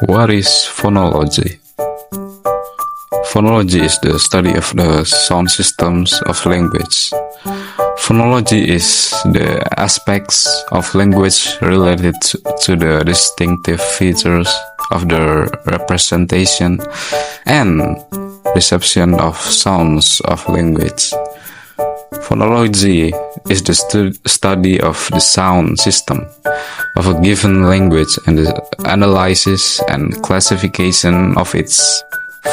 What is phonology? Phonology is the study of the sound systems of language. Phonology is the aspects of language related to the distinctive features of the representation and reception of sounds of language. Phonology is the study of the sound system of a given language and the analysis and classification of its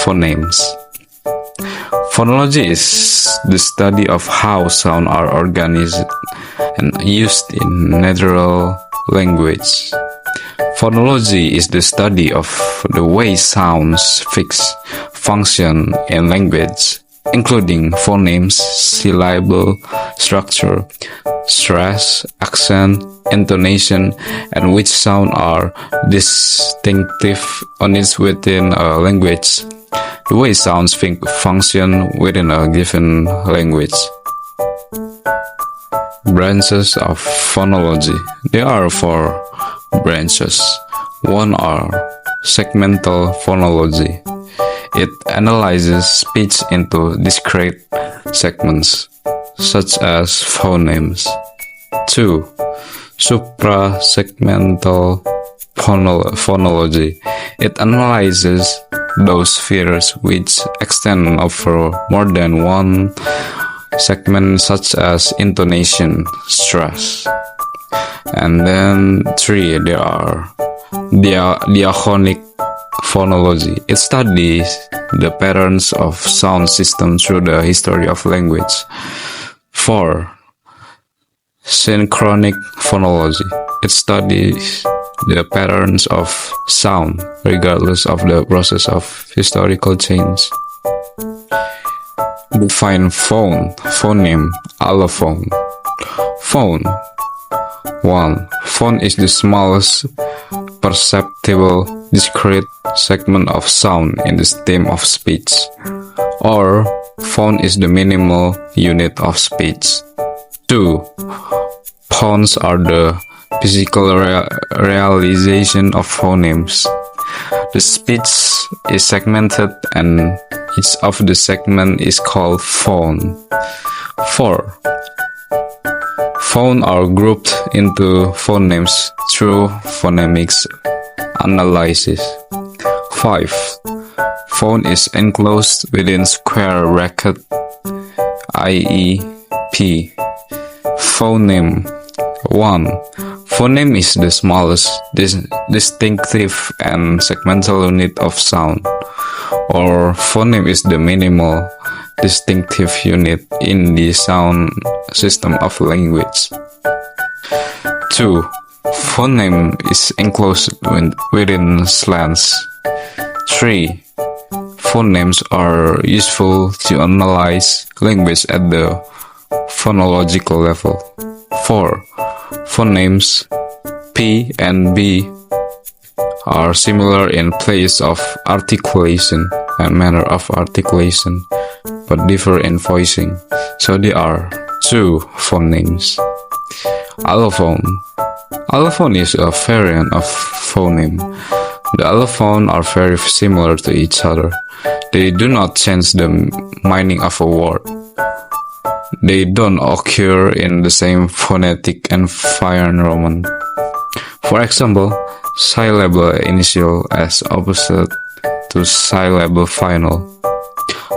phonemes. Phonology is the study of how sounds are organized and used in natural language. Phonology is the study of the way sounds function in language, including phonemes, syllable structure, stress, accent, intonation, and which sounds are distinctive units within a language, the way sounds function within a given language. Branches of phonology. There are 4 branches. One are segmental phonology. It analyzes speech into discrete segments, such as phonemes. 2. Suprasegmental phonology. It analyzes those spheres which extend over more than one segment, such as intonation, stress. And then 3, there are diachronic phonology. It studies the patterns of sound systems through the history of language. 4. Synchronic phonology. It studies the patterns of sound regardless of the process of historical change. Define phoneme, allophone. Phone. 1. Phone is the smallest perceptible discrete segment of sound in the stem of speech, or phone is the minimal unit of speech. 2. Phones are the physical realization of phonemes. The speech is segmented and each of the segment is called phone. 4. Phones are grouped into phonemes through phonemics analysis. 5. Phone is enclosed within square bracket, i.e. P. Phoneme. 1. Phoneme is the smallest distinctive and segmental unit of sound, or phoneme is the minimal distinctive unit in the sound system of language. 2. Phoneme is enclosed within slants. 3. Phonemes are useful to analyze language at the phonological level. 4. Phonemes P and B are similar in place of articulation and manner of articulation, but differ in voicing, so they are 2 phonemes. Allophone. Allophone is a variant of phoneme. The allophones are very similar to each other. They do not change the meaning of a word. They don't occur in the same phonetic environment. For example, syllable initial as opposite to syllable final.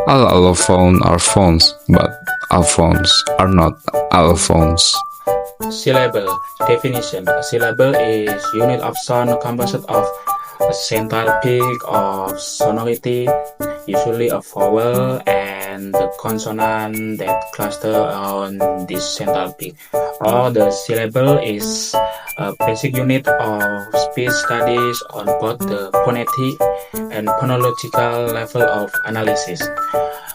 All allophones are phones, but allophones are not allophones. Syllable definition. A syllable is unit of sound composed of a central peak of sonority, usually a vowel, and the consonant that cluster on this central peak. Or the syllable is a basic unit of speech studies on both the phonetic and phonological level of analysis.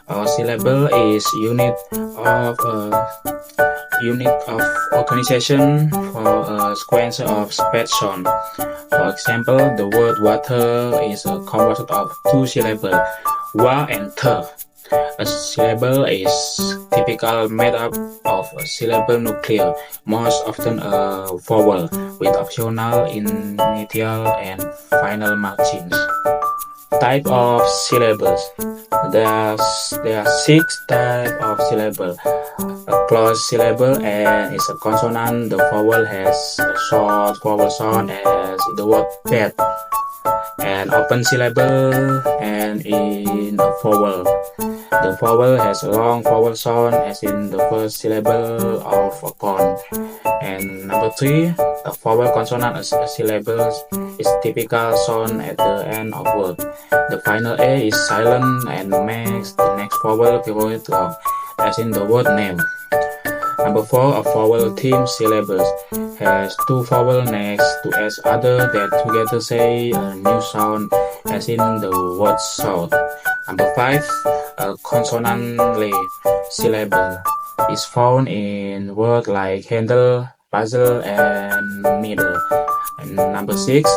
A syllable is unit of organization for a sequence of speech sound. For example, the word water is composed of 2 syllables, wa and the. A syllable is typically made up of a syllable nucleus, most often a vowel, with optional initial and final margins. Type of syllables. There are six types of syllable. A closed syllable and is a consonant. The vowel has a short vowel sound as the word bed. An open syllable and in a vowel. The vowel has a long vowel sound as in the first syllable of a corn. And number three, a vowel consonant as a syllable is typical sound at the end of word. The final A is silent and makes the next vowel very long, as in the word name. Number four, a vowel theme syllables has two vowels next to each other that together say a new sound, as in the word sound. Number five, a consonant-less syllable is found in words like handle, puzzle, and middle. And number six,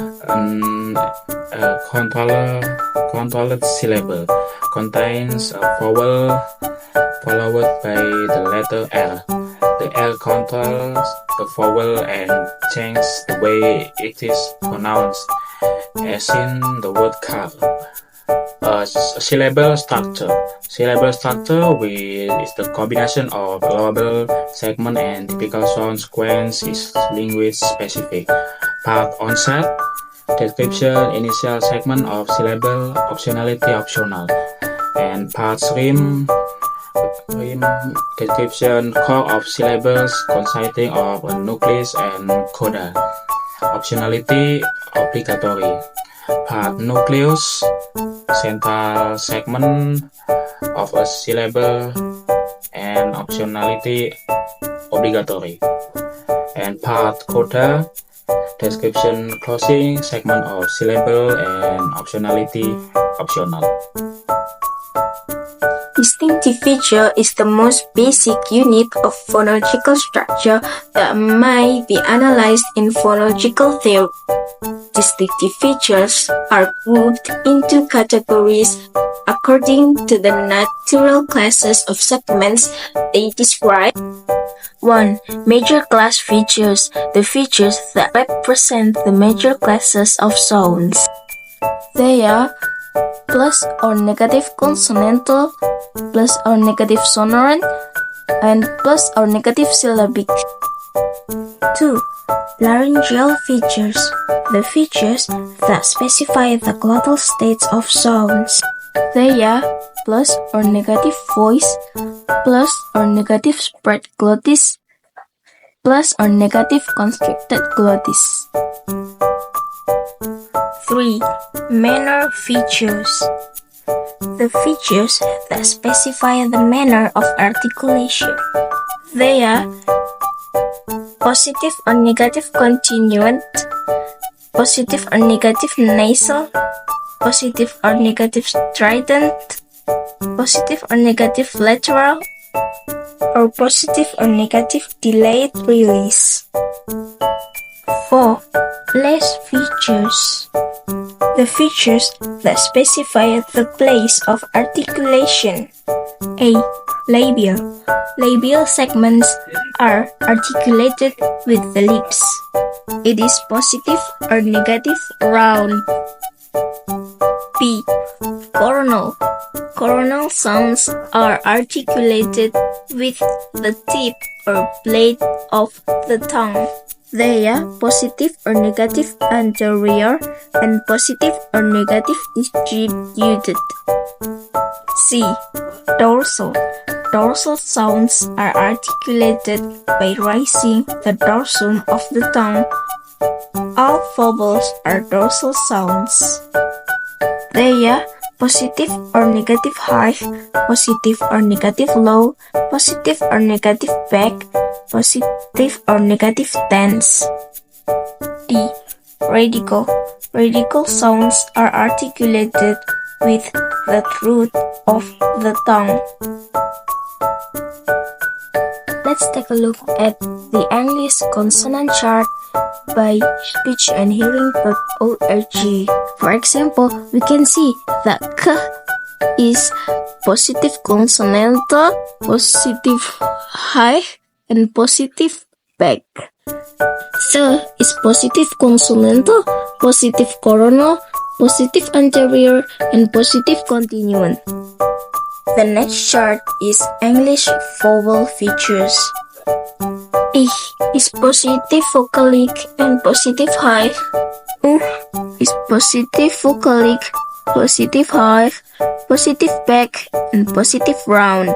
a controlled syllable contains a vowel followed by the letter L. The L controls the vowel and changes the way it is pronounced, as in the word car. Syllable structure. Syllable structure is the combination of allowable segment and typical sound sequence is language specific. Part onset, description, initial segment of syllable, optionality optional. And part rim, description, core of syllables consisting of a nucleus and coda. Optionality obligatory. Part nucleus, central segment of a syllable, and optionality obligatory. And part coda, description, closing segment of syllable, and optionality optional. Distinctive feature is the most basic unit of phonological structure that might be analyzed in phonological theory. Distinctive features are grouped into categories according to the natural classes of segments they describe. 1. Major class features, the features that represent the major classes of sounds. They are plus or negative consonantal, plus or negative sonorant, and plus or negative syllabic. 2. Laryngeal features, the features that specify the glottal states of sounds. They are plus or negative voice, plus or negative spread glottis, plus or negative constricted glottis. 3. Manner features, the features that specify the manner of articulation. They are positive or negative continuant, positive or negative nasal, positive or negative strident, positive or negative lateral, or positive or negative delayed release. 4. Place features, the features that specify the place of articulation. A. Labial. Labial segments are articulated with the lips. It is positive or negative round. B. Coronal. Coronal sounds are articulated with the tip or blade of the tongue. They are positive or negative anterior and positive or negative distributed. C. Dorsal. Dorsal sounds are articulated by raising the dorsum of the tongue. All vowels are dorsal sounds. They are positive or negative high, positive or negative low, positive or negative back, positive or negative tense. D. Radical. Radical sounds are articulated with the root of the tongue. Let's take a look at the English consonant chart by speechandhearing.org. For example, we can see that K is positive consonantal, positive high, and positive back. The is positive consonantal, positive coronal, positive anterior, and positive continuant. The next chart is English vowel features. I is positive vocalic and positive high. U is positive vocalic, positive high, positive back, and positive round.